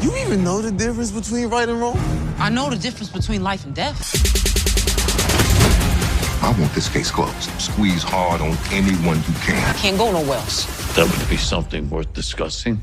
You even know the difference between right and wrong? I know the difference between life and death. I want this case closed. Squeeze hard on anyone you can. Can't go nowhere else. That would be something worth discussing.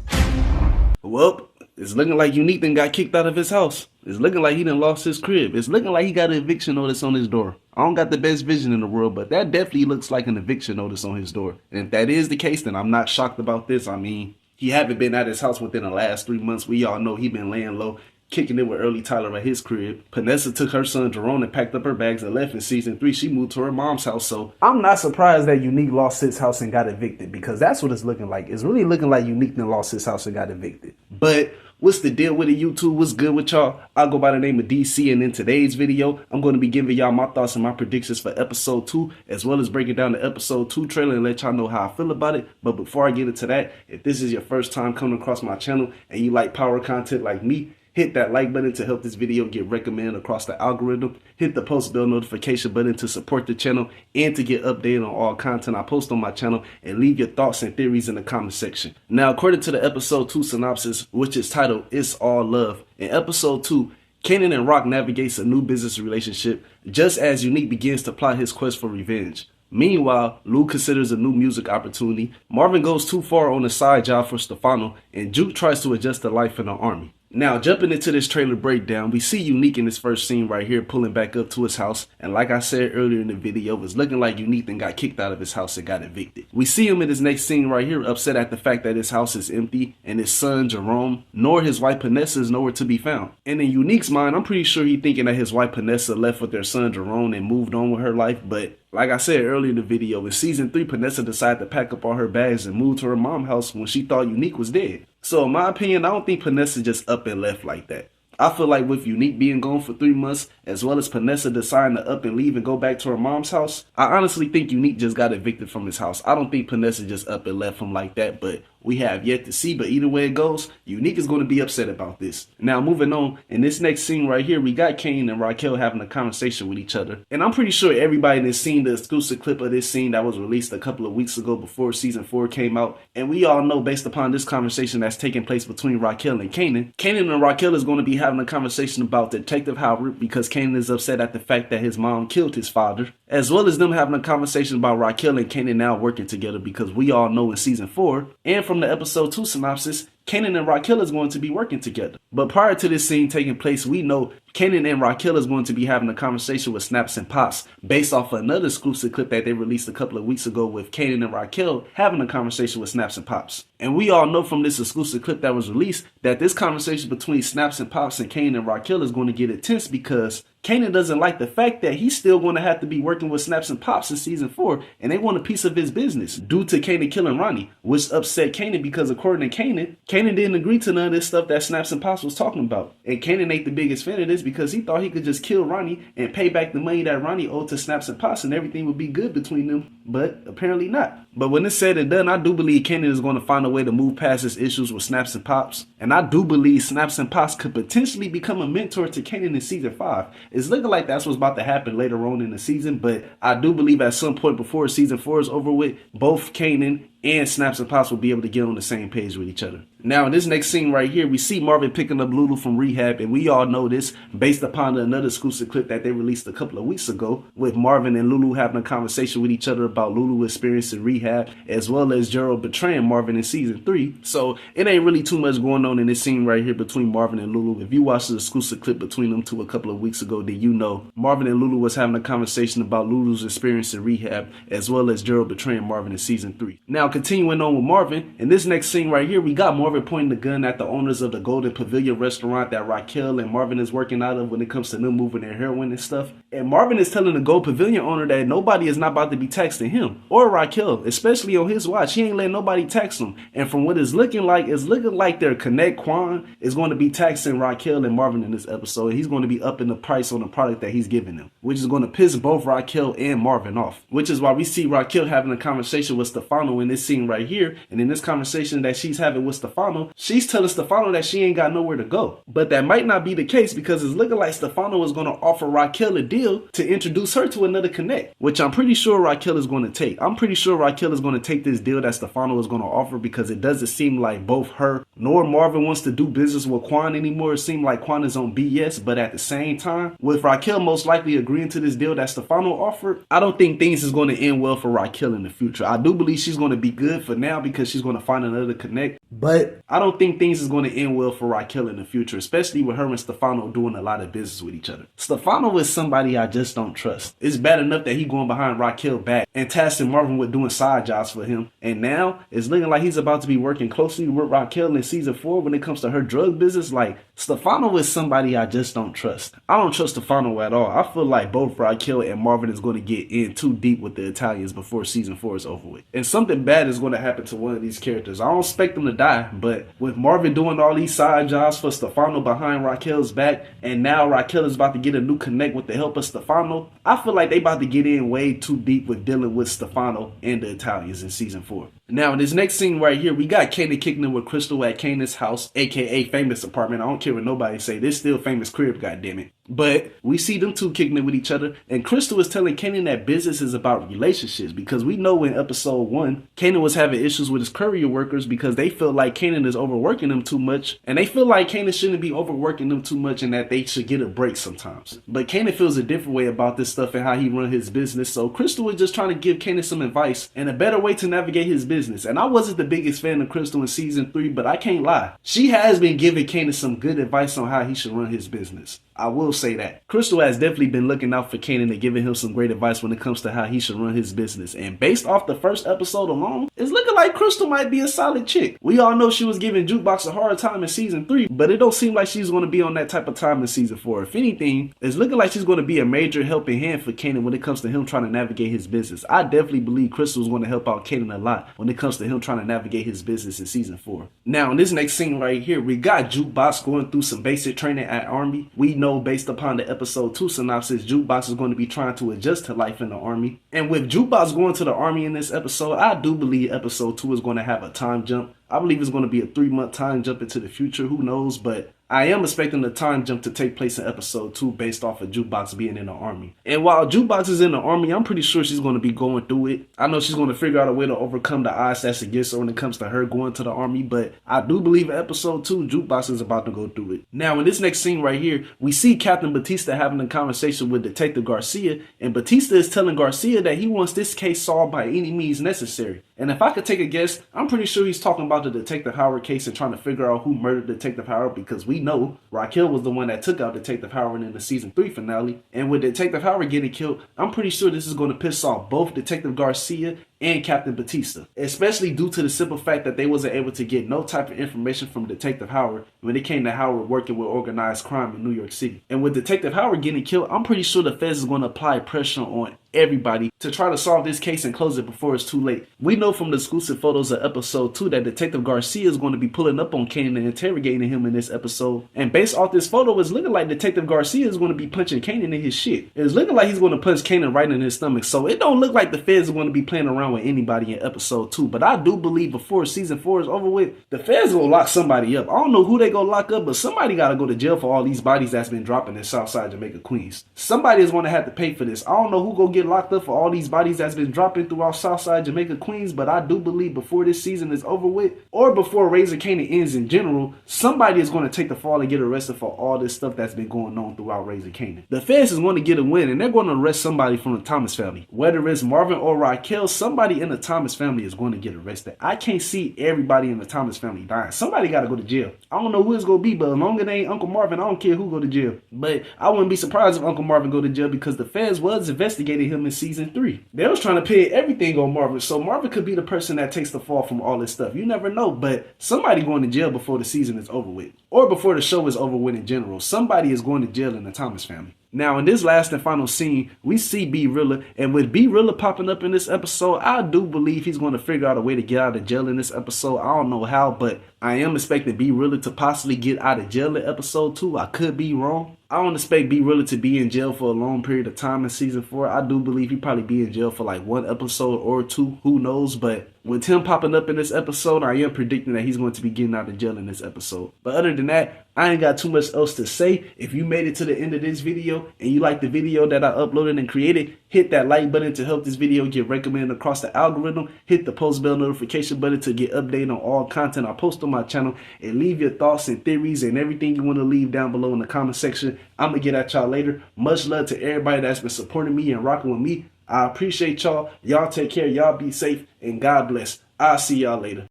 Well, it's looking like Unique done got kicked out of his house. It's looking like he done lost his crib. It's looking like he got an eviction notice on his door. I don't got the best vision in the world, but that definitely looks like an eviction notice on his door. And if that is the case, then I'm not shocked about this. I mean, he haven't been at his house within the last 3 months. We all know he been laying low, kicking it with Early Tyler at his crib. Panessa took her son Jerome and packed up her bags and left in season 3. She moved to her mom's house. So I'm not surprised that Unique lost his house and got evicted, because that's what it's looking like. It's really looking like Unique done lost his house and got evicted. But what's the deal with it, YouTube? What's good with y'all? I'll go by the name of DC, and in today's video, I'm going to be giving y'all my thoughts and my predictions for episode 2, as well as breaking down the episode 2 trailer and let y'all know how I feel about it. But before I get into that, if this is your first time coming across my channel and you like power content like me, hit that like button to help this video get recommended across the algorithm. Hit the post bell notification button to support the channel and to get updated on all content I post on my channel, and leave your thoughts and theories in the comment section. Now, according to the episode 2 synopsis, which is titled It's All Love, in episode 2, Kanan and Raq navigates a new business relationship just as Unique begins to plot his quest for revenge. Meanwhile, Lou considers a new music opportunity, Marvin goes too far on a side job for Stefano, and Juke tries to adjust to life in the army. Now, jumping into this trailer breakdown, we see Unique in this first scene right here pulling back up to his house, and like I said earlier in the video, it's looking like Unique then got kicked out of his house and got evicted. We see him in this next scene right here upset at the fact that his house is empty and his son Jerome nor his wife Panessa is nowhere to be found. And in Unique's mind, I'm pretty sure he's thinking that his wife Panessa left with their son Jerome and moved on with her life, but like I said earlier in the video, in season 3, Panessa decided to pack up all her bags and move to her mom's house when she thought Unique was dead. So in my opinion, I don't think Panessa just up and left like that. I feel like with Unique being gone for 3 months, as well as Panessa deciding to up and leave and go back to her mom's house, I honestly think Unique just got evicted from his house. I don't think Panessa just up and left him like that, but we have yet to see. But either way it goes, Unique is going to be upset about this. Now, moving on, in this next scene right here, we got Kanan and Raquel having a conversation with each other. And I'm pretty sure everybody has seen the exclusive clip of this scene that was released a couple of weeks ago before season 4 came out. And we all know, based upon this conversation that's taking place between Raquel and Kanan and Raquel is going to be having a conversation about Detective Howard, because Kanan is upset at the fact that his mom killed his father, as well as them having a conversation about Raquel and Kanan now working together, because we all know in season 4 and from the episode 2 synopsis, Kanan and Raquel is going to be working together. But prior to this scene taking place, we know Kanan and Raquel is going to be having a conversation with Snaps and Pops based off of another exclusive clip that they released a couple of weeks ago with Kanan and Raquel having a conversation with Snaps and Pops. And we all know from this exclusive clip that was released that this conversation between Snaps and Pops and Kanan and Raquel is going to get intense, because Kanan doesn't like the fact that he's still going to have to be working with Snaps and Pops in season 4, and they want a piece of his business due to Kanan killing Ronnie, which upset Kanan because according to Kanan didn't agree to none of this stuff that Snaps and Pops was talking about. And Kanan ain't the biggest fan of this because he thought he could just kill Ronnie and pay back the money that Ronnie owed to Snaps and Pops and everything would be good between them, but apparently not. But when it's said and done, I do believe Kanan is going to find a way to move past his issues with Snaps and Pops, and I do believe Snaps and Pops could potentially become a mentor to Kanan in season 5. It's looking like that's what's about to happen later on in the season, but I do believe at some point before season 4 is over with, both Kanan and Snaps and Pops will be able to get on the same page with each other. Now, in this next scene right here, we see Marvin picking up Lulu from rehab, and we all know this based upon another exclusive clip that they released a couple of weeks ago with Marvin and Lulu having a conversation with each other about Lulu experience in rehab, as well as Gerald betraying Marvin in season 3. So it ain't really too much going on in this scene right here between Marvin and Lulu. If you watched the exclusive clip between them two a couple of weeks ago, then you know Marvin and Lulu was having a conversation about Lulu's experience in rehab, as well as Gerald betraying Marvin in season 3. Now, continuing on with Marvin, in this next scene right here, we got Marvin pointing the gun at the owners of the Golden Pavilion restaurant that Raquel and Marvin is working out of when it comes to them moving their heroin and stuff. And Marvin is telling the Gold Pavilion owner that nobody is not about to be texting him or Raquel, especially on his watch. He ain't letting nobody text him. And from what it's looking like their Connect Quan is going to be taxing Raquel and Marvin in this episode. He's going to be upping the price on the product that he's giving them, which is going to piss both Raquel and Marvin off. Which is why we see Raquel having a conversation with Stefano in this scene right here. And in this conversation that she's having with Stefano, she's telling Stefano that she ain't got nowhere to go. But that might not be the case, because it's looking like Stefano is going to offer Raquel a deal Raquel to introduce her to another connect, which I'm pretty sure Raquel is going to take. I'm pretty sure Raquel is going to take this deal that Stefano is going to offer, because it doesn't seem like both her nor Marvin wants to do business with Quan anymore. It seems like Quan is on BS, but at the same time, with Raquel most likely agreeing to this deal that Stefano offered, I don't think things is going to end well for Raquel in the future. I do believe she's going to be good for now because she's going to find another connect, but I don't think things is going to end well for Raquel in the future, especially with her and Stefano doing a lot of business with each other. Stefano is somebody I just don't trust. It's bad enough that he going behind Raquel back and tasking Marvin with doing side jobs for him, and now it's looking like he's about to be working closely with Raquel in season 4 when it comes to her drug business. Like, Stefano is somebody I just don't trust. I don't trust Stefano at all. I feel like both Raquel and Marvin is going to get in too deep with the Italians before season 4 is over with, and something bad is going to happen to one of these characters. I don't expect them to die, but with Marvin doing all these side jobs for Stefano behind Raquel's back, and now Raquel is about to get a new connect with the help of Stefano, I feel like they about to get in way too deep with dealing with Stefano and the Italians in season 4. Now, in this next scene right here, we got Kanan kicking in with Crystal at Kanan's house, aka famous apartment. I don't care what nobody say. This still famous crib, goddammit. But we see them two kicking it with each other, and Crystal is telling Kanan that business is about relationships, because we know in episode 1, Kanan was having issues with his courier workers because they feel like Kanan is overworking them too much, and they feel like Kanan shouldn't be overworking them too much and that they should get a break sometimes. But Kanan feels a different way about this stuff and how he run his business, so Crystal was just trying to give Kanan some advice and a better way to navigate his business. And I wasn't the biggest fan of Crystal in season 3, but I can't lie. She has been giving Kanan some good advice on how he should run his business. I will say that. Crystal has definitely been looking out for Kanan and giving him some great advice when it comes to how he should run his business. And based off the first episode alone, it's looking like Crystal might be a solid chick. We all know she was giving Jukebox a hard time in season 3, but it don't seem like she's going to be on that type of time in season 4. If anything, it's looking like she's going to be a major helping hand for Kanan when it comes to him trying to navigate his business. I definitely believe Crystal is going to help out Kanan a lot when it comes to him trying to navigate his business in season 4. Now, in this next scene right here, we got Jukebox going through some basic training at Army. We know based upon the episode 2 synopsis, Jukebox is going to be trying to adjust to life in the Army. And with Jukebox going to the Army in this episode, I do believe episode 2 is going to have a time jump. I believe it's going to be a 3-month time jump into the future. Who knows? But I am expecting the time jump to take place in episode 2 based off of Jukebox being in the Army. And while Jukebox is in the Army, I'm pretty sure she's going to be going through it. I know she's going to figure out a way to overcome the odds that's against her when it comes to her going to the Army. But I do believe in episode 2, Jukebox is about to go through it. Now, in this next scene right here, we see Captain Batista having a conversation with Detective Garcia. And Batista is telling Garcia that he wants this case solved by any means necessary. And if I could take a guess, I'm pretty sure he's talking about the Detective Howard case and trying to figure out who murdered Detective Howard, because we know Raquel was the one that took out Detective Howard in the season 3 finale. And with Detective Howard getting killed, I'm pretty sure this is going to piss off both Detective Garcia and Captain Batista, especially due to the simple fact that they wasn't able to get no type of information from Detective Howard when it came to Howard working with organized crime in New York City. And with Detective Howard getting killed, I'm pretty sure the feds is going to apply pressure on everybody to try to solve this case and close it before it's too late. We know from the exclusive photos of episode 2 that Detective Garcia is going to be pulling up on Kanan and interrogating him in this episode. And based off this photo, it's looking like Detective Garcia is going to be punching Kanan in his shit. It's looking like he's going to punch Kanan right in his stomach. So it don't look like the feds are going to be playing around with anybody in episode 2. But I do believe before season 4 is over with, the feds will lock somebody up. I don't know who they gonna lock up, but somebody got to go to jail for all these bodies that's been dropping in Southside Jamaica, Queens. Somebody is going to have to pay for this. I don't know who gonna get locked up for all these bodies that's been dropping throughout Southside Jamaica, Queens, but I do believe before this season is over with, or before Raising Kanan ends in general, somebody is going to take the fall and get arrested for all this stuff that's been going on throughout Raising Kanan. The feds is going to get a win, and they're going to arrest somebody from the Thomas family. Whether it's Marvin or Raquel, somebody in the Thomas family is going to get arrested. I can't see everybody in the Thomas family dying. Somebody got to go to jail. I don't know who it's going to be, but as long as it ain't Uncle Marvin, I don't care who go to jail. But I wouldn't be surprised if Uncle Marvin go to jail, because the feds was investigating him in season 3. They was trying to pin everything on Marvin, so Marvin could be the person that takes the fall from all this stuff. You never know, but somebody going to jail before the season is over with, or before the show is over with in general. Somebody is going to jail in the Thomas family. Now, in this last and final scene, we see B Rilla, and with B Rilla popping up in this episode, I do believe he's going to figure out a way to get out of jail in this episode. I don't know how, but I am expecting B Rilla to possibly get out of jail in episode 2. I could be wrong. I don't expect B really to be in jail for a long period of time in season 4. I do believe he probably be in jail for like 1 episode or 2. Who knows? But with him popping up in this episode, I am predicting that he's going to be getting out of jail in this episode. But other than that, I ain't got too much else to say. If you made it to the end of this video and you like the video that I uploaded and created, hit that like button to help this video get recommended across the algorithm. Hit the post bell notification button to get updated on all content I post on my channel. And leave your thoughts and theories and everything you want to leave down below in the comment section. I'm going to get at y'all later. Much love to everybody that's been supporting me and rocking with me. I appreciate y'all. Y'all take care. Y'all be safe. And God bless. I'll see y'all later.